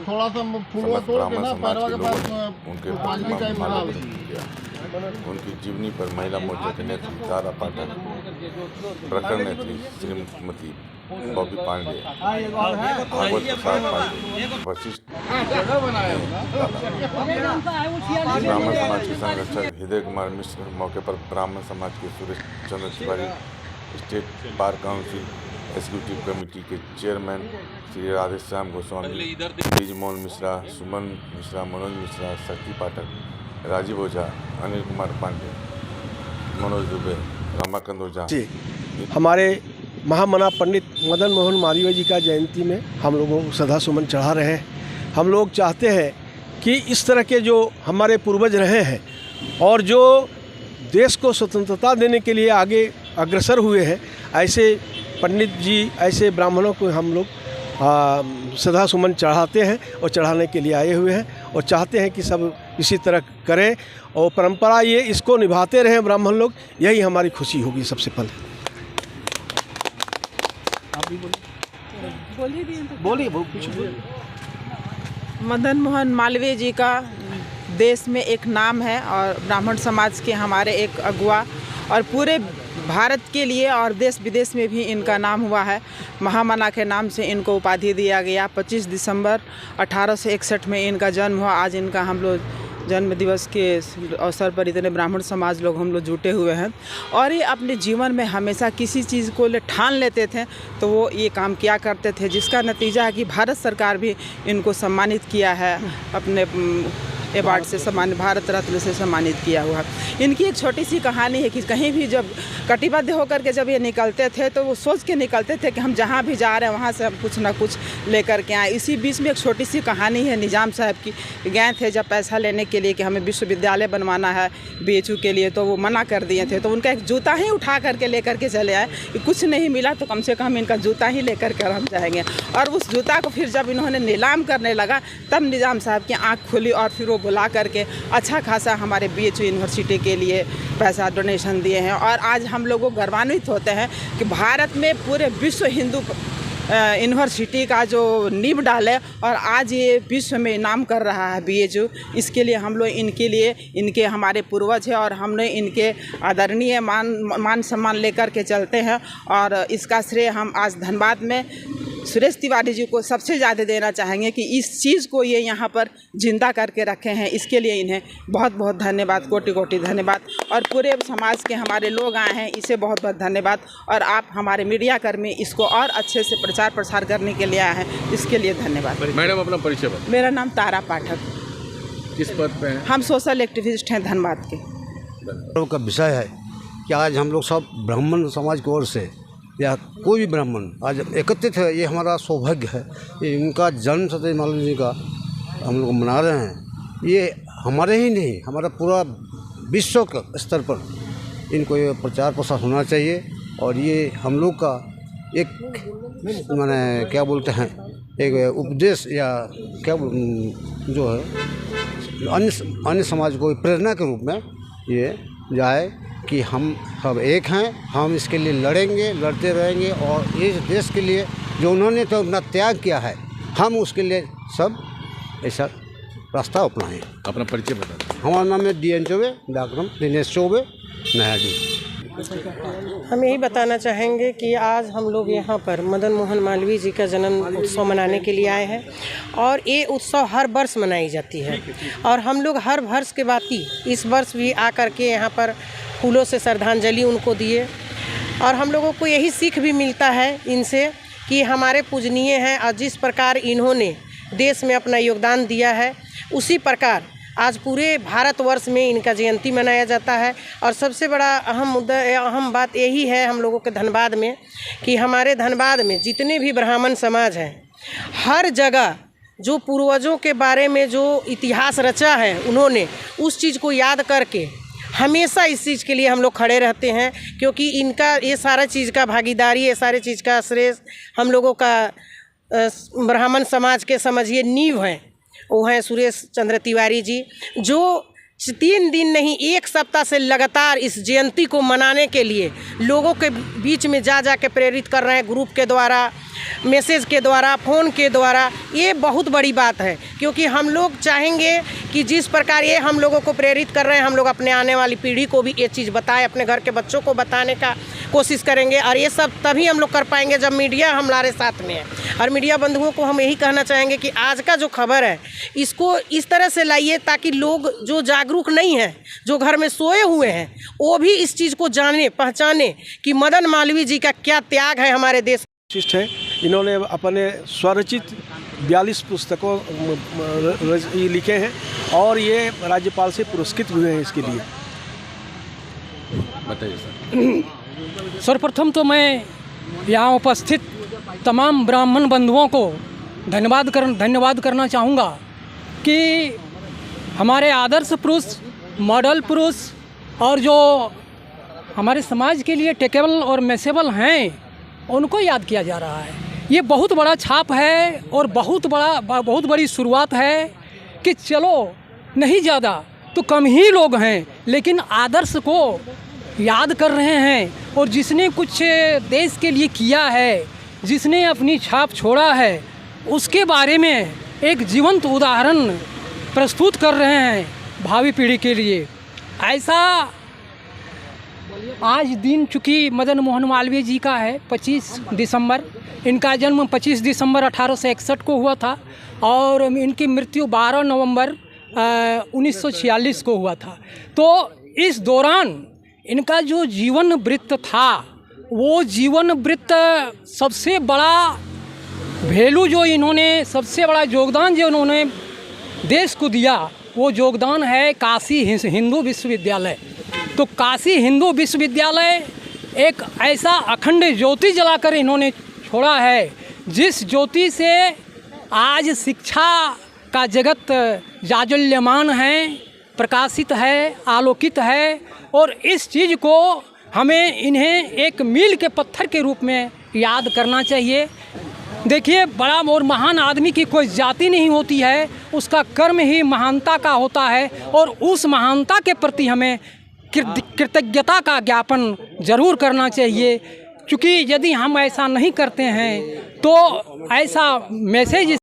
थोड़ा सा फूल तोड़ के ना पैरवा के पास उनके पानी टाइप बना लो। उनकी जीवनी पर महिला मोर्चा के नेत्री तारा पाठक, प्रखंड नेत्री श्रीमती बॉबी पांडे, भागवत प्रसाद पांडे, वशिष्ठ ब्राह्मण समाज के संरक्षक हृदय कुमार मिश्र, मौके पर ब्राह्मण समाज के Suresh Chandra Tiwari, State Bar Council executive committee के चेयरमैन श्री राधेश्याम गोस्वामी, ब्रिजमोहन मिश्रा, सुमन मिश्रा, मनोज मिश्रा, शक्ति पाठक, राजीव ओझा, अनिल कुमार पांडे, मनोज दुबे, रमाकांत ओझा जी। हमारे महामना पंडित मदन मोहन मालवीय जी का जयंती में हम लोगों को श्रद्धा सुमन चढ़ा रहे हैं। हम लोग चाहते हैं कि इस तरह के जो हमारे पूर्वज रहे हैं और जो देश को स्वतंत्रता देने के लिए आगे अग्रसर हुए हैं, ऐसे पंडित जी, ऐसे ब्राह्मणों को हम लोग श्रद्धा सुमन चढ़ाते हैं और चढ़ाने के लिए आए हुए हैं और चाहते हैं कि सब इसी तरह करें और परंपरा ये इसको निभाते रहें ब्राह्मण लोग, यही हमारी खुशी होगी सबसे पहले। आप भी बोलिए कुछ बोलिए। मदन मोहन मालवीय जी का देश में एक नाम है और ब्राह्मण समाज के हमारे एक अगुआ और पूरे भारत के लिए और देश विदेश में भी इनका नाम हुआ है। महामना के नाम से इनको उपाधि दिया गया। 25 दिसंबर 1861 में इनका जन्म हुआ। आज इनका हम लोग जन्म दिवस के अवसर पर इतने ब्राह्मण समाज लोग हम लोग जुटे हुए हैं और ये अपने जीवन में हमेशा किसी चीज़ को ठान लेते थे तो वो ये काम किया करते थे, जिसका नतीजा है कि भारत सरकार भी इनको सम्मानित किया है, अपने अवार्ड से सम्मानित, भारत रत्न से सम्मानित किया हुआ है। इनकी एक छोटी सी कहानी है कि कहीं भी जब कटिबद्ध होकर के जब ये निकलते थे तो वो सोच के निकलते थे कि हम जहाँ भी जा रहे हैं वहाँ से हम कुछ ना कुछ लेकर के आए। इसी बीच में एक छोटी सी कहानी है निज़ाम साहब की। गए थे जब पैसा लेने के लिए कि हमें विश्वविद्यालय बनवाना है BHU के लिए, तो वो मना कर दिए थे। तो उनका एक जूता ही उठा करके लेकर के चले आए कि कुछ नहीं मिला तो कम से कम इनका जूता ही लेकर कर हम जाएंगे। और उस जूता को फिर जब इन्होंने नीलाम करने लगा तब निज़ाम साहब की आँख खुली और फिर वो बुला करके अच्छा खासा हमारे BHU यूनिवर्सिटी के लिए पैसा डोनेशन दिए हैं। और आज हम लोगों को गर्वान्वित होते हैं कि भारत में पूरे विश्व हिंदू यूनिवर्सिटी का जो नींव डाले और आज ये विश्व में नाम कर रहा है BHU। इसके लिए हम लोग इनके लिए, इनके हमारे पूर्वज हैं और हमने इनके आदरणीय मान सम्मान लेकर के चलते हैं। और इसका श्रेय हम आज धनबाद में सुरेश तिवारी जी को सबसे ज़्यादा देना चाहेंगे कि इस चीज़ को ये यहाँ पर जिंदा करके रखे हैं। इसके लिए इन्हें बहुत बहुत धन्यवाद, कोटि कोटि धन्यवाद। और पूरे समाज के हमारे लोग आए हैं, इसे बहुत बहुत धन्यवाद। और आप हमारे मीडिया कर्मी इसको और अच्छे से प्रचार प्रसार करने के लिए आए हैं, इसके लिए धन्यवाद। मैडम अपना परिचय बताएं। मेरा नाम तारा पाठक। किस पद पे हैं? हम सोशल एक्टिविस्ट हैं धनबाद के। का विषय है कि आज हम लोग सब ब्राह्मण समाज की ओर से या कोई भी ब्राह्मण आज एकत्रित है, ये हमारा सौभाग्य है। ये इनका जन्म सत्येंद्र मालवीय जी का हम लोग मना रहे हैं। ये हमारे ही नहीं, हमारा पूरा विश्व के स्तर पर इनको ये प्रचार प्रसार होना चाहिए। और ये हम लोग का एक माने क्या बोलते हैं, एक उपदेश या क्या जो है अन्य समाज को प्रेरणा के रूप में ये जाए कि हम सब एक हैं, हम इसके लिए लड़ेंगे, लड़ते रहेंगे। और इस देश के लिए जो उन्होंने तो अपना त्याग किया है, हम उसके लिए सब ऐसा रास्ता अपनाएं। अपना परिचय बताएं। हमारा नाम है DN चौबे, व्याकरण दिनेश चौबे, नया जी। हम यही बताना चाहेंगे कि आज हम लोग यहाँ पर मदन मोहन मालवीय जी का जन्म उत्सव मनाने के लिए आए हैं और ये उत्सव हर वर्ष मनाई जाती है। और हम लोग हर वर्ष के बाकी इस वर्ष भी आकर के यहाँ पर फूलों से श्रद्धांजलि उनको दिए। और हम लोगों को यही सीख भी मिलता है इनसे कि हमारे पूजनीय हैं और जिस प्रकार इन्होंने देश में अपना योगदान दिया है उसी प्रकार आज पूरे भारतवर्ष में इनका जयंती मनाया जाता है। और सबसे बड़ा अहम बात यही है हम लोगों के धनबाद में कि हमारे धनबाद में जितने भी ब्राह्मण समाज हैं, हर जगह जो पूर्वजों के बारे में जो इतिहास रचा है उन्होंने, उस चीज़ को याद करके हमेशा इस चीज़ के लिए हम लोग खड़े रहते हैं। क्योंकि इनका ये सारा चीज़ का भागीदारी, ये सारे चीज़ का श्रेय हम लोगों का ब्राह्मण समाज के समझिए नींव हैं, वो हैं सुरेश चंद्र तिवारी जी, जो 3 दिन नहीं 1 सप्ताह से लगातार इस जयंती को मनाने के लिए लोगों के बीच में जा के प्रेरित कर रहे हैं, ग्रुप के द्वारा, मैसेज के द्वारा, फ़ोन के द्वारा। ये बहुत बड़ी बात है, क्योंकि हम लोग चाहेंगे कि जिस प्रकार ये हम लोगों को प्रेरित कर रहे हैं, हम लोग अपने आने वाली पीढ़ी को भी ये चीज़ बताएं, अपने घर के बच्चों को बताने का कोशिश करेंगे। और ये सब तभी हम लोग कर पाएंगे जब मीडिया हमारे साथ में है। और मीडिया बंधुओं को हम यही कहना चाहेंगे कि आज का जो खबर है इसको इस तरह से लाइए ताकि लोग जो जागरूक नहीं हैं, जो घर में सोए हुए हैं, वो भी इस चीज़ को जाने, पहचाने कि मदन मालवीय जी का क्या त्याग है हमारे देश। विशिष्ट है, इन्होंने अपने स्वरचित 42 पुस्तकों ये लिखे हैं और ये राज्यपाल से पुरस्कृत हुए हैं इसके लिए। बताइए सर। सर्वप्रथम तो मैं यहाँ उपस्थित तमाम ब्राह्मण बंधुओं को धन्यवाद करना चाहूँगा कि हमारे आदर्श पुरुष, मॉडल पुरुष और जो हमारे समाज के लिए टेकेबल और मैसेबल हैं उनको याद किया जा रहा है। ये बहुत बड़ा छाप है और बहुत बड़ी शुरुआत है कि चलो नहीं ज़्यादा तो कम ही लोग हैं लेकिन आदर्श को याद कर रहे हैं और जिसने कुछ देश के लिए किया है, जिसने अपनी छाप छोड़ा है, उसके बारे में एक जीवंत उदाहरण प्रस्तुत कर रहे हैं भावी पीढ़ी के लिए। ऐसा आज दिन चूँकि मदन मोहन मालवीय जी का है 25 दिसंबर, इनका जन्म 25 दिसंबर 1861 को हुआ था और इनकी मृत्यु 12 नवंबर 1946 को हुआ था। तो इस दौरान इनका जो जीवन वृत्त था, वो जीवन वृत्त सबसे बड़ा वैल्यू जो इन्होंने, सबसे बड़ा योगदान जो इन्होंने देश को दिया, वो योगदान है काशी हिंदू विश्वविद्यालय। तो काशी हिंदू विश्वविद्यालय एक ऐसा अखंड ज्योति जलाकर इन्होंने छोड़ा है, जिस ज्योति से आज शिक्षा का जगत जाज्वल्यमान है, प्रकाशित है, आलोकित है। और इस चीज़ को हमें इन्हें एक मील के पत्थर के रूप में याद करना चाहिए। देखिए, बड़ा और महान आदमी की कोई जाति नहीं होती है, उसका कर्म ही महानता का होता है और उस महानता के प्रति हमें कृतज्ञता का ज्ञापन जरूर करना चाहिए। क्योंकि यदि हम ऐसा नहीं करते हैं तो ऐसा मैसेज